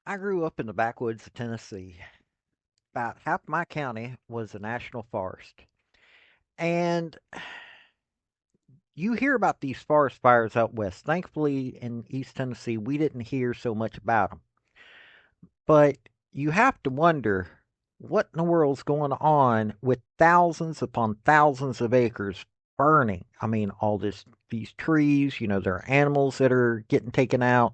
I grew up in the backwoods of Tennessee. About half my county was a national forest. And you hear about these forest fires out west. Thankfully, in East Tennessee, we didn't hear so much about them. But you have to wonder what in the world's going on with thousands upon thousands of acres burning. I mean, these trees, there are animals that are getting taken out.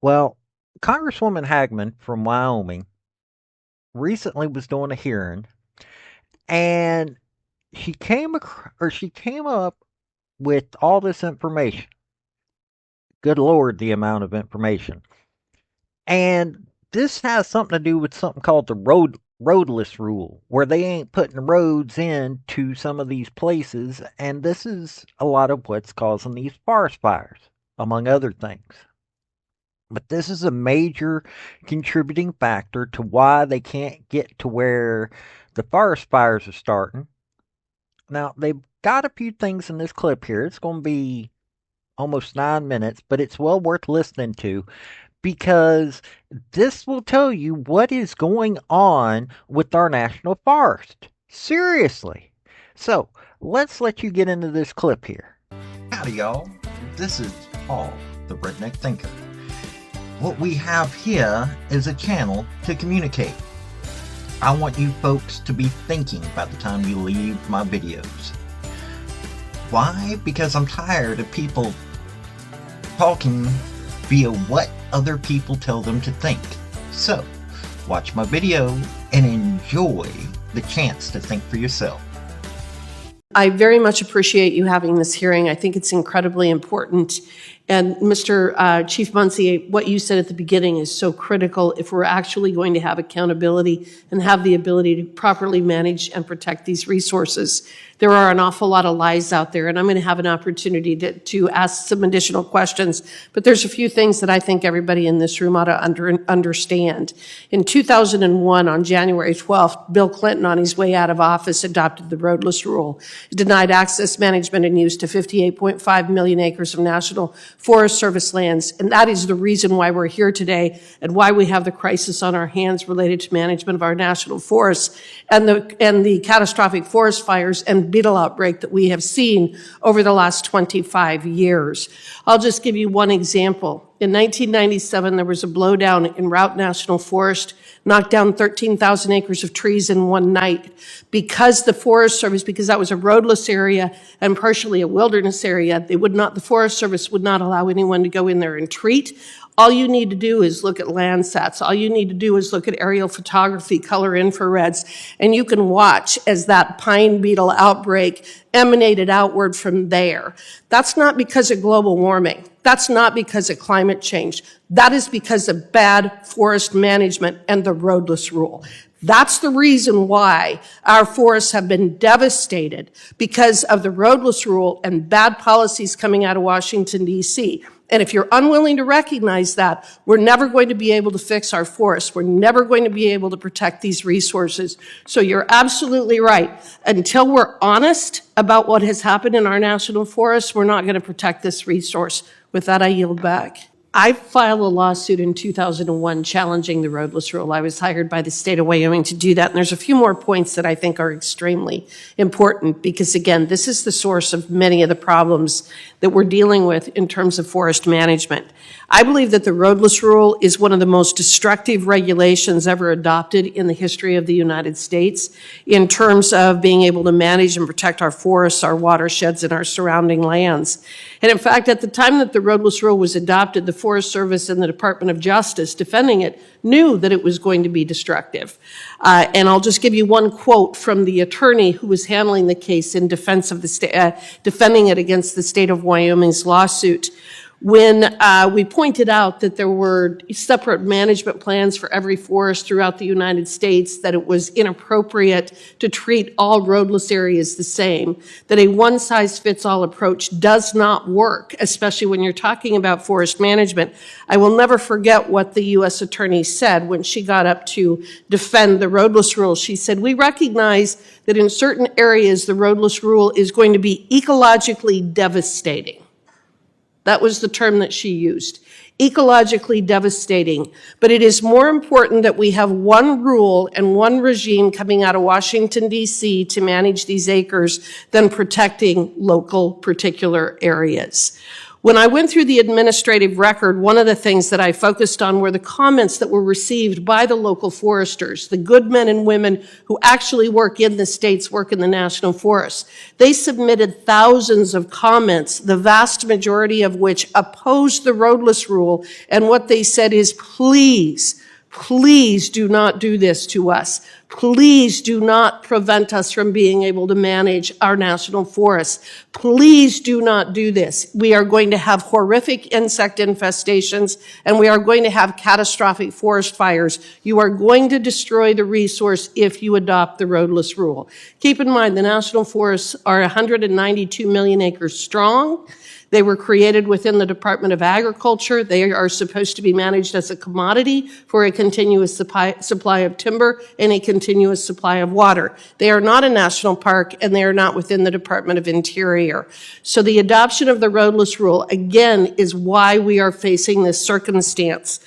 Well, Congresswoman Hageman from Wyoming recently was doing a hearing, and she came up with all this information. Good Lord, the amount of information. And this has something to do with something called the roadless rule, where they ain't putting roads in to some of these places, and this is a lot of what's causing these forest fires, among other things. But this is a major contributing factor to why they can't get to where the forest fires are starting. Now, they've got a few things in this clip here. It's going to be almost 9 minutes, but it's well worth listening to because this will tell you what is going on with our national forest. Seriously. So, let's let you get into this clip here. Howdy, y'all. This is Paul, the Redneck Thinker. What we have here is a channel to communicate. I want you folks to be thinking by the time you leave my videos. Why? Because I'm tired of people talking via what other people tell them to think. So, watch my video and enjoy the chance to think for yourself. I very much appreciate you having this hearing. I think it's incredibly important. And Mr. Chief Muncie, what you said at the beginning is so critical if we're actually going to have accountability and have the ability to properly manage and protect these resources. There are an awful lot of lies out there, and I'm going to have an opportunity to ask some additional questions. But there's a few things that I think everybody in this room ought to understand. In 2001, on January 12th, Bill Clinton, on his way out of office, adopted the roadless rule. It denied access, management, and use to 58.5 million acres of National Forest Service lands. And that is the reason why we're here today and why we have the crisis on our hands related to management of our national forests and the catastrophic forest fires and beetle outbreak that we have seen over the last 25 years. I'll just give you one example. In 1997, there was a blowdown in Route National Forest, knocked down 13,000 acres of trees in one night. Because the Forest Service, because that was a roadless area and partially a wilderness area, the Forest Service would not allow anyone to go in there and treat. All you need to do is look at Landsats. All you need to do is look at aerial photography, color infrareds, and you can watch as that pine beetle outbreak emanated outward from there. That's not because of global warming. That's not because of climate change. That is because of bad forest management and the roadless rule. That's the reason why our forests have been devastated, because of the roadless rule and bad policies coming out of Washington, D.C. And if you're unwilling to recognize that, we're never going to be able to fix our forests. We're never going to be able to protect these resources. So you're absolutely right. Until we're honest about what has happened in our national forests, we're not going to protect this resource. With that, I yield back. I filed a lawsuit in 2001 challenging the roadless rule. I was hired by the state of Wyoming to do that. And there's a few more points that I think are extremely important because, again, this is the source of many of the problems that we're dealing with in terms of forest management. I believe that the roadless rule is one of the most destructive regulations ever adopted in the history of the United States in terms of being able to manage and protect our forests, our watersheds, and our surrounding lands. And in fact, at the time that the roadless rule was adopted, the Forest Service and the Department of Justice defending it knew that it was going to be destructive. And I'll just give you one quote from the attorney who was handling the case in defense of the state, defending it against the state of Wyoming's lawsuit. When we pointed out that there were separate management plans for every forest throughout the United States, that it was inappropriate to treat all roadless areas the same, that a one-size-fits-all approach does not work, especially when you're talking about forest management. I will never forget what the U.S. attorney said when she got up to defend the roadless rule. She said, "We recognize that in certain areas the roadless rule is going to be ecologically devastating." That was the term that she used. ecologically devastating. But it is more important that we have one rule and one regime coming out of Washington, D.C. to manage these acres than protecting local particular areas. When I went through the administrative record, one of the things that I focused on were the comments that were received by the local foresters, the good men and women who actually work in the states, work in the national forests. They submitted thousands of comments, the vast majority of which opposed the roadless rule, and what they said is, please do not do this to us. Please do not prevent us from being able to manage our national forests. Please do not do this. We are going to have horrific insect infestations, and we are going to have catastrophic forest fires. You are going to destroy the resource if you adopt the roadless rule. Keep in mind, the national forests are 192 million acres strong. They were created within the Department of Agriculture. They are supposed to be managed as a commodity for a continuous supply of timber and a continuous supply of water. They are not a national park, and they are not within the Department of Interior. So the adoption of the roadless rule, again, is why we are facing this circumstance.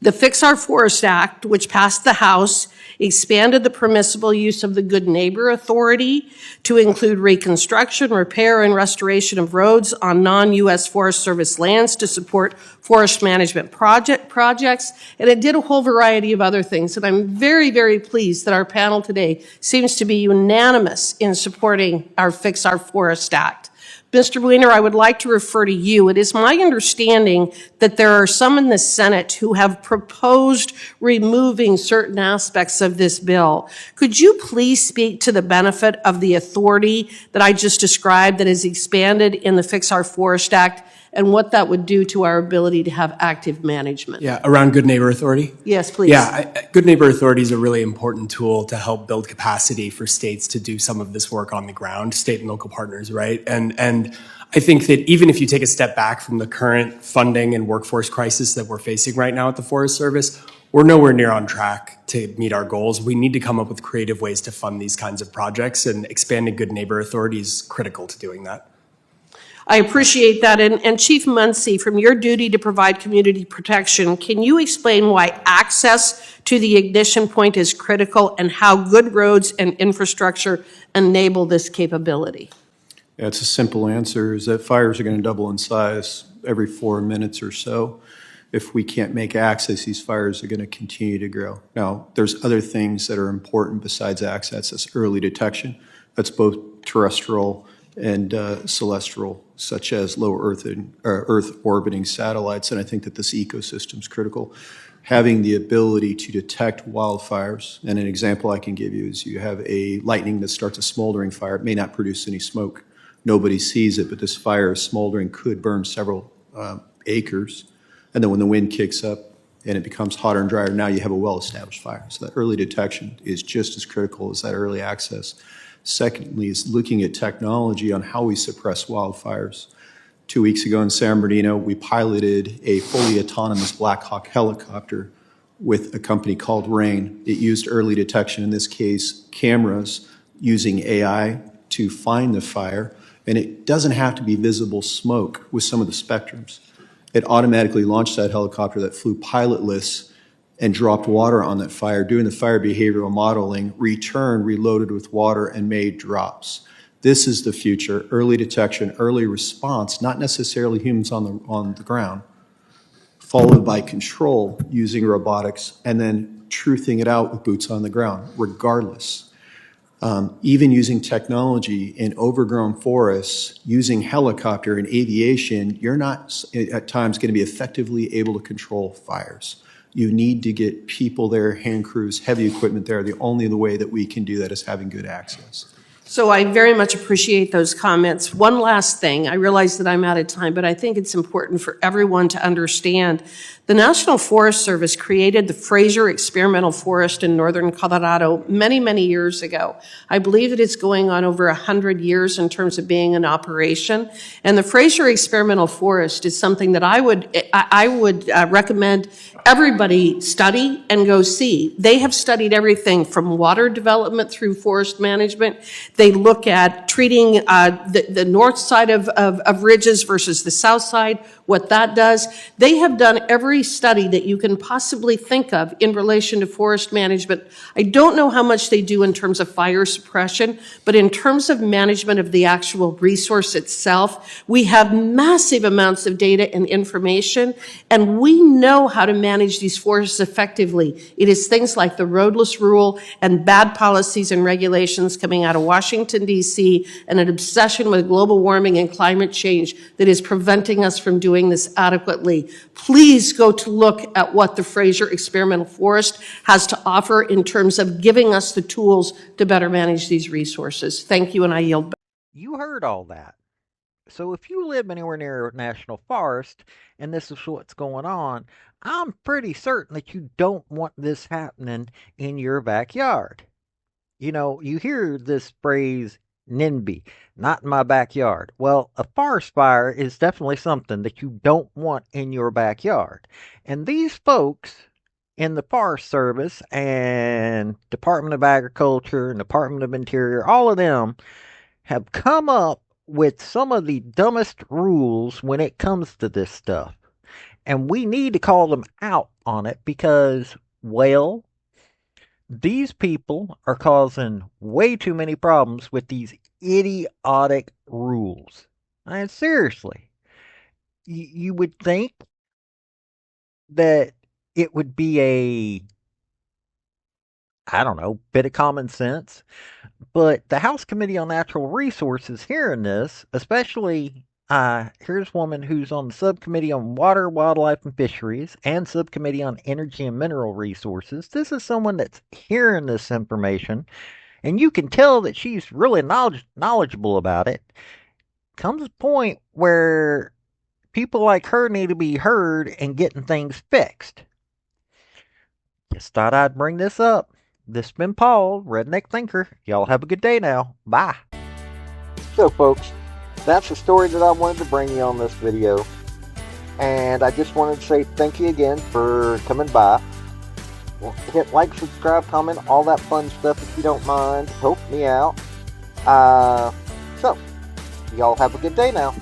The Fix Our Forest Act, which passed the House, expanded the permissible use of the Good Neighbor Authority to include reconstruction, repair, and restoration of roads on non-U.S. Forest Service lands to support forest management projects, and it did a whole variety of other things. And I'm very, very pleased that our panel today seems to be unanimous in supporting our Fix Our Forest Act. Mr. Weiner, I would like to refer to you. It is my understanding that there are some in the Senate who have proposed removing certain aspects of this bill. Could you please speak to the benefit of the authority that I just described that is expanded in the Fix Our Forest Act, and what that would do to our ability to have active management? Yeah, around Good Neighbor Authority? Yes, please. Yeah, Good Neighbor Authority is a really important tool to help build capacity for states to do some of this work on the ground, state and local partners, right? And I think that even if you take a step back from the current funding and workforce crisis that we're facing right now at the Forest Service, we're nowhere near on track to meet our goals. We need to come up with creative ways to fund these kinds of projects, and expanding Good Neighbor Authority is critical to doing that. I appreciate that. And Chief Muncy, from your duty to provide community protection, can you explain why access to the ignition point is critical and how good roads and infrastructure enable this capability? Yeah, it's a simple answer, is that fires are going to double in size every 4 minutes or so. If we can't make access, these fires are going to continue to grow. Now, there's other things that are important besides access. That's early detection. That's both terrestrial and celestial, such as low Earth orbiting satellites, and I think that this ecosystem is critical. Having the ability to detect wildfires, and an example I can give you is you have a lightning that starts a smoldering fire. It may not produce any smoke. Nobody sees it, but this fire is smoldering, could burn several acres, and then when the wind kicks up and it becomes hotter and drier, now you have a well-established fire. So that early detection is just as critical as that early access. Secondly is looking at technology on how we suppress wildfires. 2 weeks ago in San Bernardino, we piloted a fully autonomous Black Hawk helicopter with a company called Rain. It used early detection, in this case, cameras using AI to find the fire, and it doesn't have to be visible smoke with some of the spectrums. It automatically launched that helicopter that flew pilotless and dropped water on that fire, doing the fire behavioral modeling, returned, reloaded with water, and made drops. This is the future: early detection, early response, not necessarily humans on the ground, followed by control using robotics, and then truthing it out with boots on the ground, regardless. Even using technology in overgrown forests, using helicopter and aviation, you're not at times going to be effectively able to control fires. You need to get people there, hand crews, heavy equipment there. The only way that we can do that is having good access. So I very much appreciate those comments. One last thing, I realize that I'm out of time, but I think it's important for everyone to understand. The National Forest Service created the Fraser Experimental Forest in northern Colorado many, many years ago. I believe that it's going on over 100 years in terms of being in operation. And the Fraser Experimental Forest is something that I would recommend everybody study and go see. They have studied everything from water development through forest management. They look at treating the north side of ridges versus the south side, what that does. They have done every study that you can possibly think of in relation to forest management. I don't know how much they do in terms of fire suppression, but in terms of management of the actual resource itself, we have massive amounts of data and information, and we know how to manage these forests effectively. It is things like the roadless rule and bad policies and regulations coming out of Washington, D.C., and an obsession with global warming and climate change that is preventing us from doing this adequately. Please go to look at what the Fraser Experimental Forest has to offer in terms of giving us the tools to better manage these resources. Thank you, and I yield back. You heard all that. So if you live anywhere near a national forest and this is what's going on, I'm pretty certain that you don't want this happening in your backyard. You know, you hear this phrase, NIMBY, not in my backyard. Well, a forest fire is definitely something that you don't want in your backyard. And these folks in the Forest Service and Department of Agriculture and Department of Interior, all of them have come up with some of the dumbest rules when it comes to this stuff. And we need to call them out on it because, well, these people are causing way too many problems with these idiotic rules. I mean, seriously, you would think that it would be I don't know, bit of common sense. But the House Committee on Natural Resources hearing this, especially here's a woman who's on the subcommittee on water, wildlife, and fisheries, and subcommittee on energy and mineral resources. This is someone that's hearing this information, and you can tell that she's really knowledgeable about it. Comes a point where people like her need to be heard and getting things fixed. Just thought I'd bring this up. This has been Paul, Redneck Thinker. Y'all have a good day now. Bye. So, folks, that's the story that I wanted to bring you on this video. And I just wanted to say thank you again for coming by. Hit like, subscribe, comment, all that fun stuff if you don't mind. Help me out. So, y'all have a good day now.